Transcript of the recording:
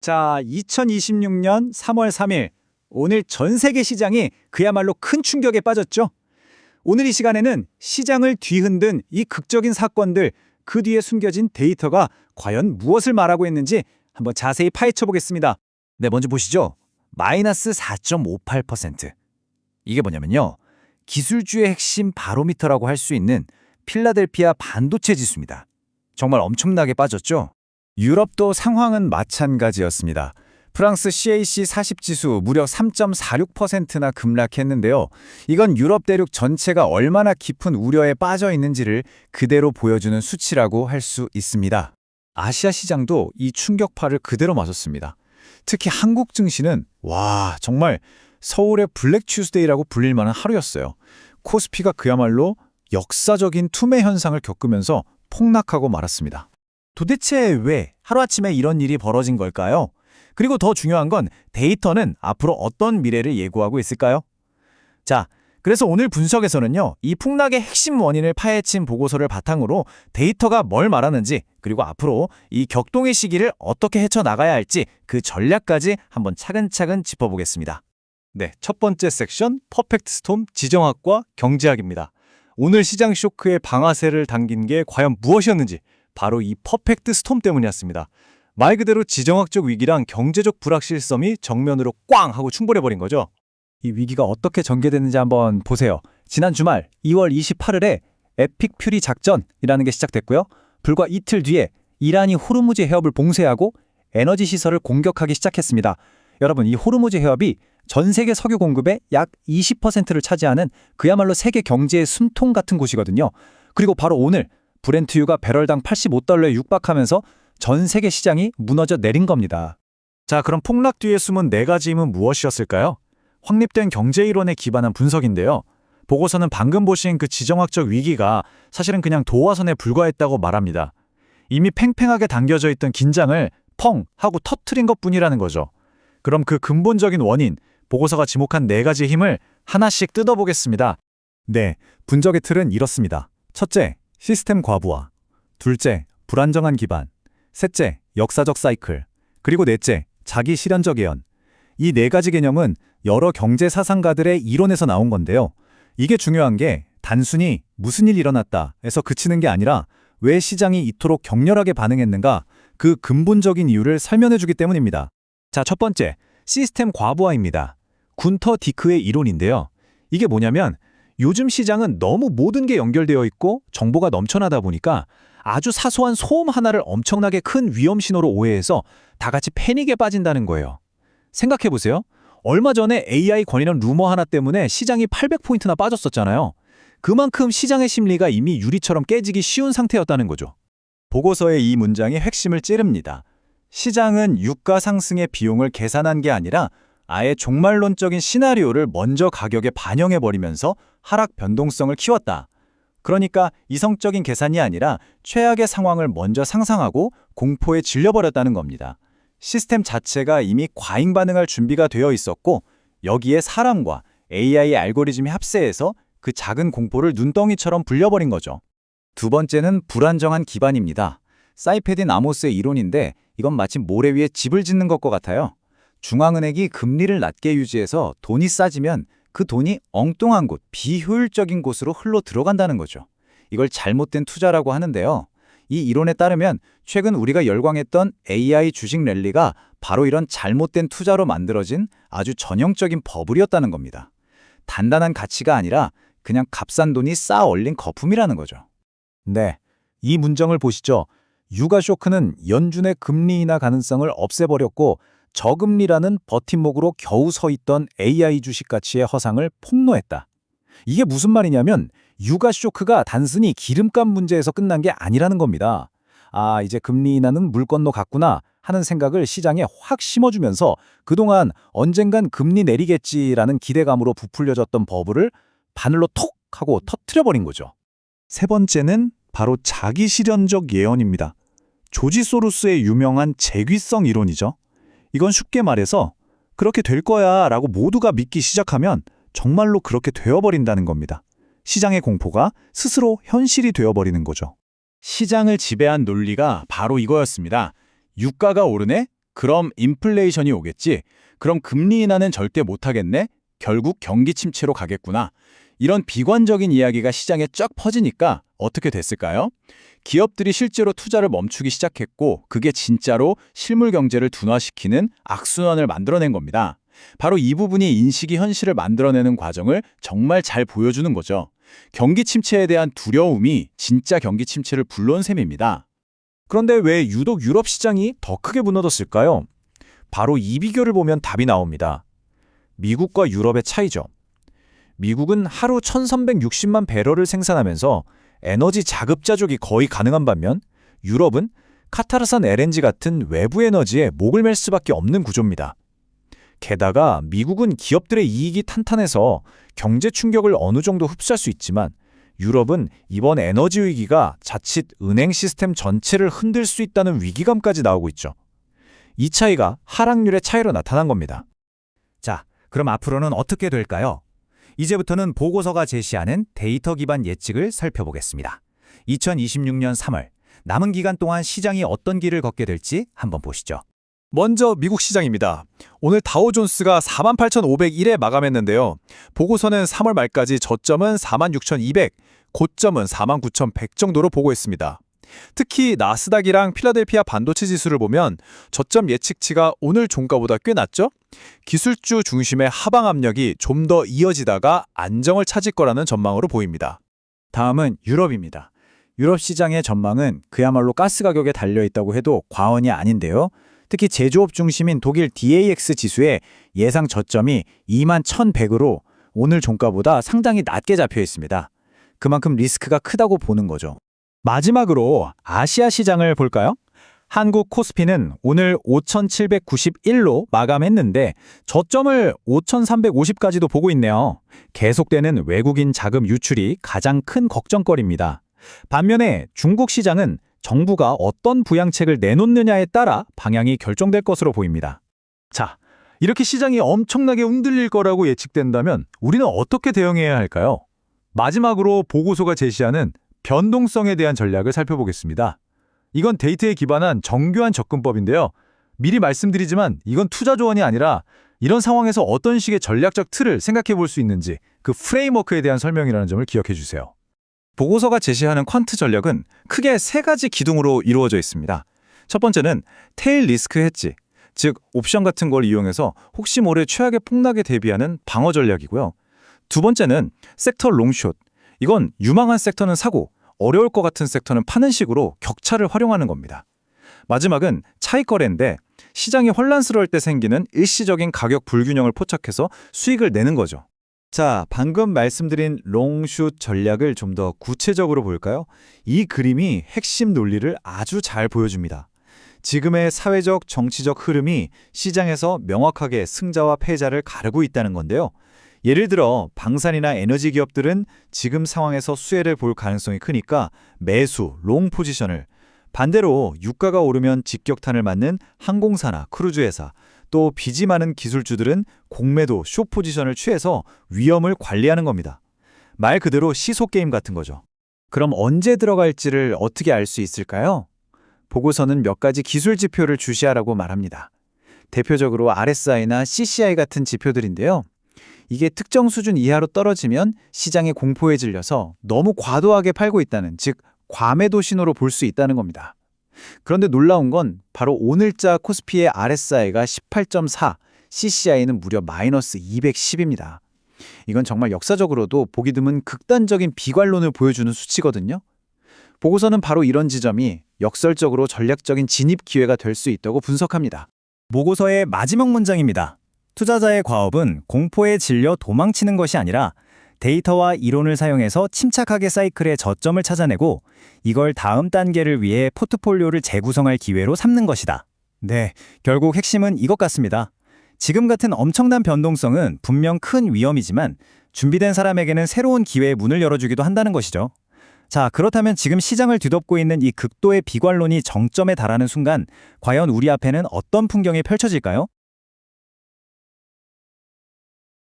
자, 2026년 3월 3일, 오늘 전 세계 시장이 그야말로 큰 충격에 빠졌죠? 오늘 이 시간에는 시장을 뒤흔든 이 극적인 사건들, 그 뒤에 숨겨진 데이터가 과연 무엇을 말하고 있는지 한번 자세히 파헤쳐 보겠습니다. 네, 먼저 보시죠. 마이너스 4.58%. 이게 뭐냐면요. 기술주의 핵심 바로미터라고 할 수 있는 필라델피아 반도체 지수입니다. 정말 엄청나게 빠졌죠? 유럽도 상황은 마찬가지였습니다. 프랑스 CAC 40지수 무려 3.46%나 급락했는데요. 이건 유럽 대륙 전체가 얼마나 깊은 우려에 빠져 있는지를 그대로 보여주는 수치라고 할 수 있습니다. 아시아 시장도 이 충격파를 그대로 맞았습니다. 특히 한국 증시는 정말 서울의 블랙 튜스데이라고 불릴 만한 하루였어요. 코스피가 그야말로 역사적인 투매 현상을 겪으면서 폭락하고 말았습니다. 도대체 왜 하루아침에 이런 일이 벌어진 걸까요? 그리고 더 중요한 건 데이터는 앞으로 어떤 미래를 예고하고 있을까요? 자, 그래서 오늘 분석에서는요, 이 폭락의 핵심 원인을 파헤친 보고서를 바탕으로 데이터가 뭘 말하는지, 그리고 앞으로 이 격동의 시기를 어떻게 헤쳐나가야 할지 그 전략까지 한번 차근차근 짚어보겠습니다. 네, 첫 번째 섹션 퍼펙트 스톰 지정학과 경제학입니다. 오늘 시장 쇼크의 방아쇠를 당긴 게 과연 무엇이었는지 바로 이 퍼펙트 스톰 때문이었습니다. 말 그대로 지정학적 위기랑 경제적 불확실성이 정면으로 꽝 하고 충돌해버린 거죠. 이 위기가 어떻게 전개됐는지 한번 보세요. 지난 주말 2월 28일에 에픽 퓨리 작전이라는 게 시작됐고요. 불과 이틀 뒤에 이란이 호르무즈 해협을 봉쇄하고 에너지 시설을 공격하기 시작했습니다. 여러분, 이 호르무즈 해협이 전 세계 석유 공급의 약 20%를 차지하는 그야말로 세계 경제의 숨통 같은 곳이거든요. 그리고 바로 오늘 브렌트유가 배럴당 85달러에 육박하면서 전 세계 시장이 무너져 내린 겁니다. 자, 그럼 폭락 뒤에 숨은 네 가지 힘은 무엇이었을까요? 확립된 경제 이론에 기반한 분석인데요. 보고서는 방금 보신 그 지정학적 위기가 사실은 그냥 도화선에 불과했다고 말합니다. 이미 팽팽하게 당겨져 있던 긴장을 펑 하고 터트린 것뿐이라는 거죠. 그럼 그 근본적인 원인, 보고서가 지목한 네 가지 힘을 하나씩 뜯어보겠습니다. 네, 분석의 틀은 이렇습니다. 첫째, 시스템 과부하. 둘째, 불안정한 기반. 셋째, 역사적 사이클. 그리고 넷째, 자기 실현적 예언. 이 네 가지 개념은 여러 경제 사상가들의 이론에서 나온 건데요. 이게 중요한 게 단순히 무슨 일 일어났다에서 그치는 게 아니라 왜 시장이 이토록 격렬하게 반응했는가, 그 근본적인 이유를 설명해 주기 때문입니다. 자, 첫 번째, 시스템 과부하입니다. 군터 디크의 이론인데요. 이게 뭐냐면 요즘 시장은 너무 모든 게 연결되어 있고 정보가 넘쳐나다 보니까 아주 사소한 소음 하나를 엄청나게 큰 위험 신호로 오해해서 다 같이 패닉에 빠진다는 거예요. 생각해보세요. 얼마 전에 AI 권위론 루머 하나 때문에 시장이 800포인트나 빠졌었잖아요. 그만큼 시장의 심리가 이미 유리처럼 깨지기 쉬운 상태였다는 거죠. 보고서의 이 문장이 핵심을 찌릅니다. 시장은 유가 상승의 비용을 계산한 게 아니라 아예 종말론적인 시나리오를 먼저 가격에 반영해버리면서 하락 변동성을 키웠다. 그러니까 이성적인 계산이 아니라 최악의 상황을 먼저 상상하고 공포에 질려버렸다는 겁니다. 시스템 자체가 이미 과잉 반응할 준비가 되어 있었고 여기에 사람과 AI 알고리즘이 합세해서 그 작은 공포를 눈덩이처럼 불려버린 거죠. 두 번째는 불안정한 기반입니다. 사이페딘 아모스의 이론인데 이건 마치 모래 위에 집을 짓는 것과 같아요. 중앙은행이 금리를 낮게 유지해서 돈이 싸지면 그 돈이 엉뚱한 곳, 비효율적인 곳으로 흘러 들어간다는 거죠. 이걸 잘못된 투자라고 하는데요. 이 이론에 따르면 최근 우리가 열광했던 AI 주식 랠리가 바로 이런 잘못된 투자로 만들어진 아주 전형적인 버블이었다는 겁니다. 단단한 가치가 아니라 그냥 값싼 돈이 쌓아 올린 거품이라는 거죠. 네, 이 문장을 보시죠. 유가 쇼크는 연준의 금리 인하 가능성을 없애버렸고 저금리라는 버팀목으로 겨우 서 있던 AI 주식 가치의 허상을 폭로했다. 이게 무슨 말이냐면 유가 쇼크가 단순히 기름값 문제에서 끝난 게 아니라는 겁니다. 아, 이제 금리 인하는 물 건너 갔구나 하는 생각을 시장에 확 심어주면서 그동안 언젠간 금리 내리겠지라는 기대감으로 부풀려졌던 버블을 바늘로 톡 하고 터트려버린 거죠. 세 번째는 바로 자기 실현적 예언입니다. 조지 소로스의 유명한 재귀성 이론이죠. 이건 쉽게 말해서 그렇게 될 거야 라고 모두가 믿기 시작하면 정말로 그렇게 되어버린다는 겁니다. 시장의 공포가 스스로 현실이 되어버리는 거죠. 시장을 지배한 논리가 바로 이거였습니다. 유가가 오르네? 그럼 인플레이션이 오겠지. 그럼 금리 인하는 절대 못하겠네. 결국 경기 침체로 가겠구나. 이런 비관적인 이야기가 시장에 쫙 퍼지니까 어떻게 됐을까요? 기업들이 실제로 투자를 멈추기 시작했고 그게 진짜로 실물 경제를 둔화시키는 악순환을 만들어낸 겁니다. 바로 이 부분이 인식이 현실을 만들어내는 과정을 정말 잘 보여주는 거죠. 경기 침체에 대한 두려움이 진짜 경기 침체를 불러온 셈입니다. 그런데 왜 유독 유럽 시장이 더 크게 무너졌을까요? 바로 이 비교를 보면 답이 나옵니다. 미국과 유럽의 차이죠. 미국은 하루 1360만 배럴을 생산하면서 에너지 자급자족이 거의 가능한 반면 유럽은 카타르산 LNG 같은 외부 에너지에 목을 맬 수밖에 없는 구조입니다. 게다가 미국은 기업들의 이익이 탄탄해서 경제 충격을 어느 정도 흡수할 수 있지만 유럽은 이번 에너지 위기가 자칫 은행 시스템 전체를 흔들 수 있다는 위기감까지 나오고 있죠. 이 차이가 하락률의 차이로 나타난 겁니다. 자, 그럼 앞으로는 어떻게 될까요? 이제부터는 보고서가 제시하는 데이터 기반 예측을 살펴보겠습니다. 2026년 3월, 남은 기간 동안 시장이 어떤 길을 걷게 될지 한번 보시죠. 먼저 미국 시장입니다. 오늘 다우존스가 48,501에 마감했는데요. 보고서는 3월 말까지 저점은 46,200, 고점은 49,100 정도로 보고했습니다. 특히 나스닥이랑 필라델피아 반도체 지수를 보면 저점 예측치가 오늘 종가보다 꽤 낮죠? 기술주 중심의 하방 압력이 좀 더 이어지다가 안정을 찾을 거라는 전망으로 보입니다. 다음은 유럽입니다. 유럽 시장의 전망은 그야말로 가스 가격에 달려있다고 해도 과언이 아닌데요. 특히 제조업 중심인 독일 DAX 지수의 예상 저점이 21,100으로 오늘 종가보다 상당히 낮게 잡혀 있습니다. 그만큼 리스크가 크다고 보는 거죠. 마지막으로 아시아 시장을 볼까요? 한국 코스피는 오늘 5,791로 마감했는데 저점을 5,350까지도 보고 있네요. 계속되는 외국인 자금 유출이 가장 큰 걱정거리입니다. 반면에 중국 시장은 정부가 어떤 부양책을 내놓느냐에 따라 방향이 결정될 것으로 보입니다. 자, 이렇게 시장이 엄청나게 흔들릴 거라고 예측된다면 우리는 어떻게 대응해야 할까요? 마지막으로 보고서가 제시하는 변동성에 대한 전략을 살펴보겠습니다. 이건 데이터에 기반한 정교한 접근법인데요. 미리 말씀드리지만 이건 투자 조언이 아니라 이런 상황에서 어떤 식의 전략적 틀을 생각해 볼 수 있는지 그 프레임워크에 대한 설명이라는 점을 기억해 주세요. 보고서가 제시하는 퀀트 전략은 크게 세 가지 기둥으로 이루어져 있습니다. 첫 번째는 테일 리스크 헤지, 즉 옵션 같은 걸 이용해서 혹시 모를 최악의 폭락에 대비하는 방어 전략이고요. 두 번째는 섹터 롱숏, 이건 유망한 섹터는 사고 어려울 것 같은 섹터는 파는 식으로 격차를 활용하는 겁니다. 마지막은 차익 거래인데 시장이 혼란스러울 때 생기는 일시적인 가격 불균형을 포착해서 수익을 내는 거죠. 자, 방금 말씀드린 롱숏 전략을 좀 더 구체적으로 볼까요? 이 그림이 핵심 논리를 아주 잘 보여줍니다. 지금의 사회적, 정치적 흐름이 시장에서 명확하게 승자와 패자를 가르고 있다는 건데요. 예를 들어 방산이나 에너지 기업들은 지금 상황에서 수혜를 볼 가능성이 크니까 매수, 롱 포지션을, 반대로 유가가 오르면 직격탄을 맞는 항공사나 크루즈 회사, 또 빚이 많은 기술주들은 공매도, 숏 포지션을 취해서 위험을 관리하는 겁니다. 말 그대로 시소 게임 같은 거죠. 그럼 언제 들어갈지를 어떻게 알 수 있을까요? 보고서는 몇 가지 기술 지표를 주시하라고 말합니다. 대표적으로 RSI나 CCI 같은 지표들인데요. 이게 특정 수준 이하로 떨어지면 시장이 공포에 질려서 너무 과도하게 팔고 있다는, 즉 과매도 신호로 볼 수 있다는 겁니다. 그런데 놀라운 건 바로 오늘자 코스피의 RSI가 18.4, CCI는 무려 마이너스 210입니다. 이건 정말 역사적으로도 보기 드문 극단적인 비관론을 보여주는 수치거든요. 보고서는 바로 이런 지점이 역설적으로 전략적인 진입 기회가 될 수 있다고 분석합니다. 보고서의 마지막 문장입니다. 투자자의 과업은 공포에 질려 도망치는 것이 아니라 데이터와 이론을 사용해서 침착하게 사이클의 저점을 찾아내고 이걸 다음 단계를 위해 포트폴리오를 재구성할 기회로 삼는 것이다. 네, 결국 핵심은 이것 같습니다. 지금 같은 엄청난 변동성은 분명 큰 위험이지만 준비된 사람에게는 새로운 기회의 문을 열어주기도 한다는 것이죠. 자, 그렇다면 지금 시장을 뒤덮고 있는 이 극도의 비관론이 정점에 달하는 순간 과연 우리 앞에는 어떤 풍경이 펼쳐질까요?